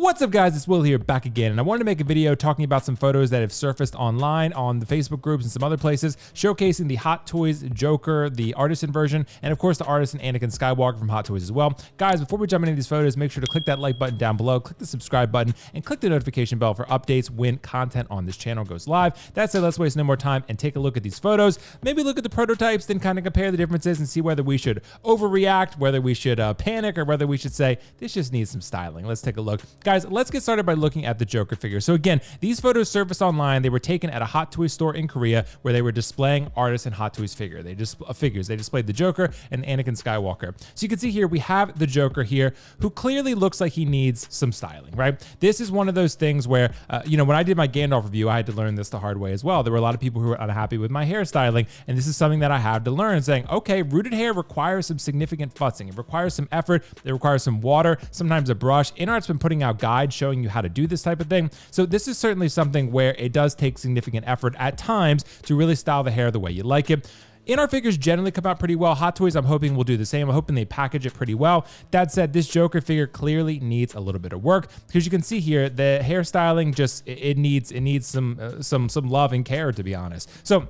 What's up, guys? It's Will here, back again, and I wanted to make a video talking about some photos that have surfaced online on the Facebook groups and some other places, showcasing the Hot Toys Joker, the Artisan version, and of course the Artisan Anakin Skywalker from Hot Toys as well. Guys, before we jump into these photos, make sure to click that like button down below, click the subscribe button, and click the notification bell for updates when content on this channel goes live. That said, let's waste no more time and take a look at these photos. Maybe look at the prototypes, then kind of compare the differences and see whether we should overreact, whether we should panic, or whether we should say, this just needs some styling. Let's take a look. Guys, let's get started by looking at the Joker figure. So again, these photos surfaced online. They were taken at a Hot Toys store in Korea where they were displaying Artisan Hot Toys figures. They displayed the Joker and Anakin Skywalker. So you can see here, we have the Joker here, who clearly looks like he needs some styling, right? This is one of those things where, when I did my Gandalf review, I had to learn this the hard way as well. There were a lot of people who were unhappy with my hairstyling, and this is something that I had to learn, saying, okay, rooted hair requires some significant futzing. It requires some effort. It requires some water, sometimes a brush. InArt's been putting out guides showing you how to do this type of thing. So this is certainly something where it does take significant effort at times to really style the hair the way you like it. InArt figures generally come out pretty well. Hot Toys, I'm hoping, will do the same. I'm hoping they package it pretty well. That said, this Joker figure clearly needs a little bit of work, because you can see here the hairstyling just it needs some love and care, to be honest. So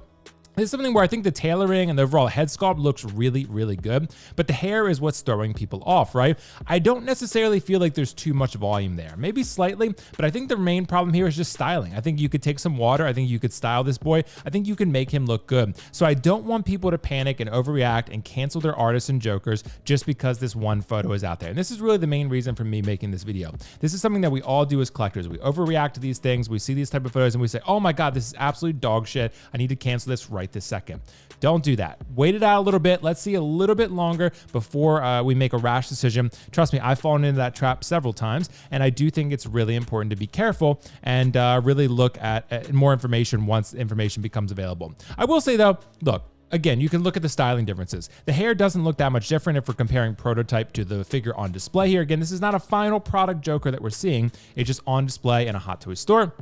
this is something where I think the tailoring and the overall head sculpt looks really, really good, but the hair is what's throwing people off, right? I don't necessarily feel like there's too much volume there. Maybe slightly, but I think the main problem here is just styling. I think you could take some water. I think you could style this boy. I think you can make him look good. So I don't want people to panic and overreact and cancel their Artisan Jokers just because this one photo is out there. And this is really the main reason for me making this video. This is something that we all do as collectors. We overreact to these things. We see these type of photos and we say, oh my God, this is absolute dog shit. I need to cancel this right this second. Don't do that. Wait it out a little bit. Let's see a little bit longer before we make a rash decision. Trust me, I've fallen into that trap several times, and I do think it's really important to be careful and really look at more information once information becomes available. I will say though, look, again, you can look at the styling differences. The hair doesn't look that much different if we're comparing prototype to the figure on display here. Again, this is not a final product Joker that we're seeing. It's just on display in a Hot Toys store.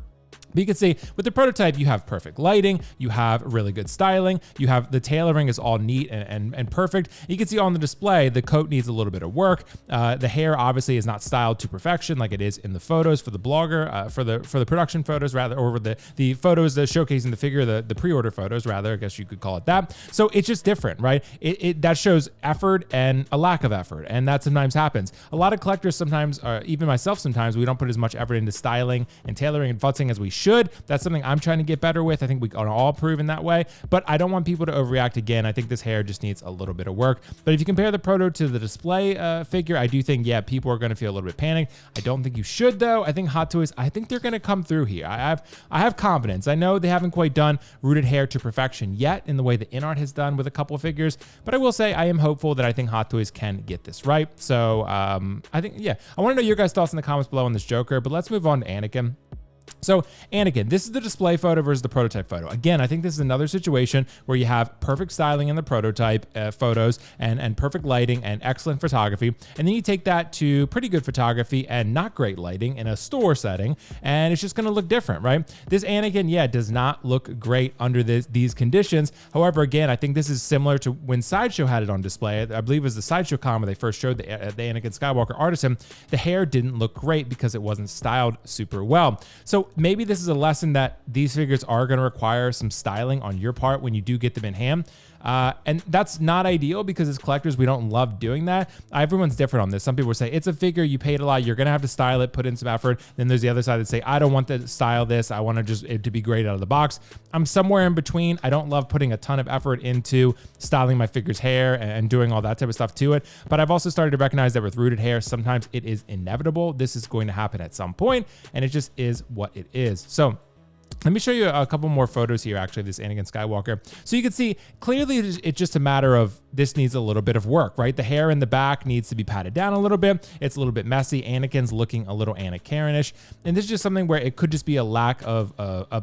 But you can see with the prototype, you have perfect lighting, you have really good styling, you have the tailoring is all neat and perfect. You can see on the display, the coat needs a little bit of work. The hair obviously is not styled to perfection like it is in the photos for the blogger, for the production photos rather, or the photos that showcasing the figure, the pre-order photos rather, I guess you could call it that. So it's just different, right? That shows effort and a lack of effort, and that sometimes happens. A lot of collectors sometimes, even myself sometimes, we don't put as much effort into styling and tailoring and futzing as we should. That's something I'm trying to get better with. I think we can all prove in that way, but I don't want people to overreact again. I think this hair just needs a little bit of work. But if you compare the proto to the display figure, I do think, yeah, people are going to feel a little bit panicked. I don't think you should though. I think Hot Toys, I think they're going to come through here. I have confidence. I know they haven't quite done rooted hair to perfection yet in the way that InArt has done with a couple of figures, but I will say I am hopeful that I think Hot Toys can get this right. So I think, yeah, I want to know your guys' thoughts in the comments below on this Joker, but let's move on to Anakin. So Anakin, this is the display photo versus the prototype photo. Again, I think this is another situation where you have perfect styling in the prototype photos and perfect lighting and excellent photography. And then you take that to pretty good photography and not great lighting in a store setting, and it's just going to look different, right? This Anakin, yeah, does not look great under these conditions. However, again, I think this is similar to when Sideshow had it on display. I believe it was the Sideshow con where they first showed the Anakin Skywalker Artisan. The hair didn't look great because it wasn't styled super well. So maybe this is a lesson that these figures are going to require some styling on your part when you do get them in hand. And that's not ideal because as collectors, we don't love doing that. Everyone's different on this. Some people say it's a figure, you paid a lot, you're going to have to style it, put in some effort. Then there's the other side that say, I don't want to style this. I want to just it to be great out of the box. I'm somewhere in between. I don't love putting a ton of effort into styling my figure's hair and doing all that type of stuff to it. But I've also started to recognize that with rooted hair, sometimes it is inevitable. This is going to happen at some point, and it just is what it is. So let me show you a couple more photos here, actually, of this Anakin Skywalker. So you can see clearly it's just a matter of this needs a little bit of work, right? The hair in the back needs to be patted down a little bit. It's a little bit messy. Anakin's looking a little Anna Karen-ish. And this is just something where it could just be a lack of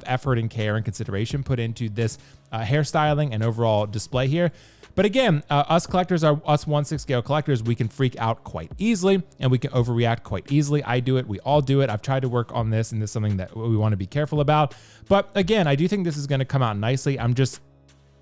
effort and care and consideration put into this hairstyling and overall display here. But again, us collectors, us 1/6 scale collectors, we can freak out quite easily and we can overreact quite easily. I do it. We all do it. I've tried to work on this, and this is something that we want to be careful about. But again, I do think this is going to come out nicely. I'm just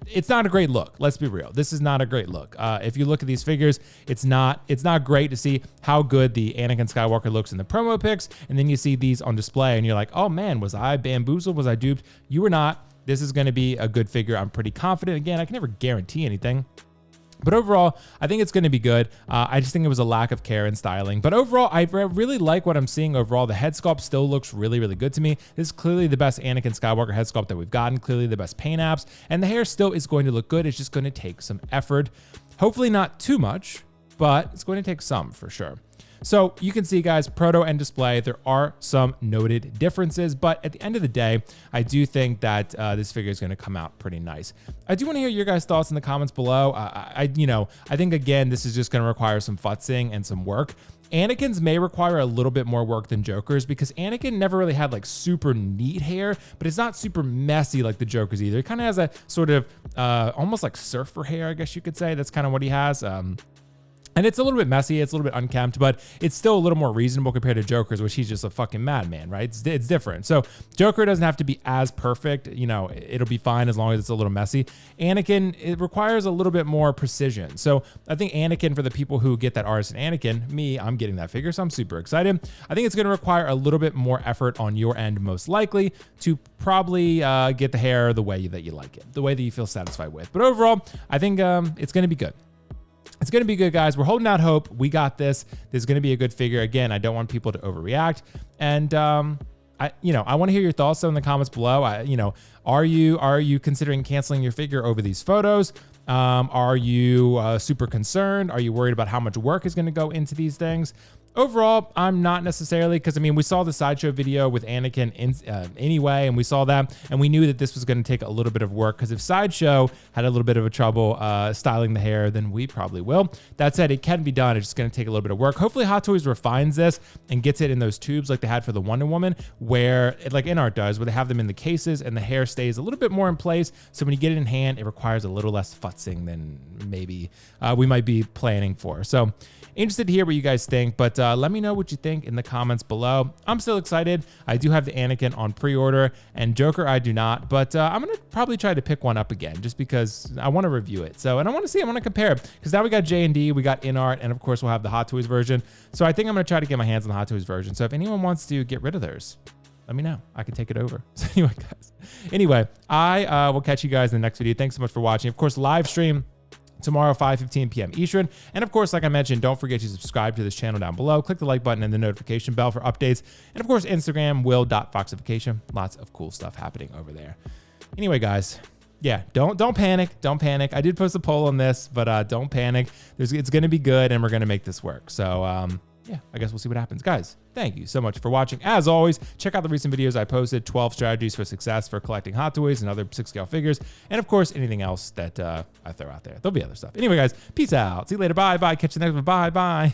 it's not a great look. Let's be real. This is not a great look. If you look at these figures, it's not great to see how good the Anakin Skywalker looks in the promo pics, and then you see these on display and you're like, oh man, was I bamboozled? Was I duped? You were not. This is going to be a good figure. I'm pretty confident. Again, I can never guarantee anything. But overall, I think it's going to be good. I just think it was a lack of care and styling. But overall, I really like what I'm seeing overall. The head sculpt still looks really, really good to me. This is clearly the best Anakin Skywalker head sculpt that we've gotten, clearly the best paint apps. And the hair still is going to look good. It's just going to take some effort. Hopefully not too much, but it's going to take some for sure. So you can see, guys, proto and display, there are some noted differences, but at the end of the day, I do think that this figure is going to come out pretty nice. I do want to hear your guys' thoughts in the comments below. I think, again, this is just going to require some futzing and some work. Anakin's may require a little bit more work than Joker's because Anakin never really had like super neat hair, but it's not super messy like the Joker's either. He kind of has a sort of almost like surfer hair, I guess you could say. That's kind of what he has. And it's a little bit messy, it's a little bit unkempt, but it's still a little more reasonable compared to Joker's, which he's just a fucking madman, right? It's different. So Joker doesn't have to be as perfect. You know, it'll be fine as long as it's a little messy. Anakin, it requires a little bit more precision. So I think Anakin, for the people who get that Artisan Anakin, I'm getting that figure, so I'm super excited. I think it's going to require a little bit more effort on your end, most likely, to probably get the hair the way that you like it, the way that you feel satisfied with. But overall, I think it's going to be good. It's going to be good, guys. We're holding out hope. We got this. This is going to be a good figure. Again, I don't want people to overreact. And, I want to hear your thoughts in the comments below. Are you considering canceling your figure over these photos? Are you super concerned? Are you worried about how much work is going to go into these things? Overall, I'm not necessarily, because we saw the sideshow video with Anakin anyway, and we saw that, and we knew that this was going to take a little bit of work, because if sideshow had a little bit of a trouble styling the hair, then we probably will. That said, it can be done. It's just going to take a little bit of work. Hopefully Hot Toys refines this and gets it in those tubes like they had for the Wonder Woman, where, like InArt does, where they have them in the cases and the hair stays a little bit more in place. So when you get it in hand, it requires a little less futzing than maybe we might be planning for. So interested to hear what you guys think, but let me know what you think in the comments below. I'm still excited. I do have the Anakin on pre-order, and Joker I do not, but I'm going to probably try to pick one up again just because I want to review it. So, and I want to see, I want to compare, because now we got J&D, we got InArt, and of course we'll have the Hot Toys version. So I think I'm going to try to get my hands on the Hot Toys version. So if anyone wants to get rid of theirs, let me know. I can take it over. So anyway, I will catch you guys in the next video. Thanks so much for watching. Of course, live stream tomorrow, 5:15 p.m. Eastern. And of course, like I mentioned, don't forget to subscribe to this channel down below. Click the like button and the notification bell for updates. And of course, Instagram, will.foxification. Lots of cool stuff happening over there. Anyway, guys, yeah, don't panic. Don't panic. I did post a poll on this, but don't panic. It's going to be good, and we're going to make this work. So, yeah, I guess we'll see what happens. Guys, thank you so much for watching. As always, check out the recent videos I posted, 12 strategies for success for collecting Hot Toys and other 6-scale figures, and of course, anything else that I throw out there. There'll be other stuff. Anyway, guys, peace out. See you later. Bye. Catch you next one. Bye.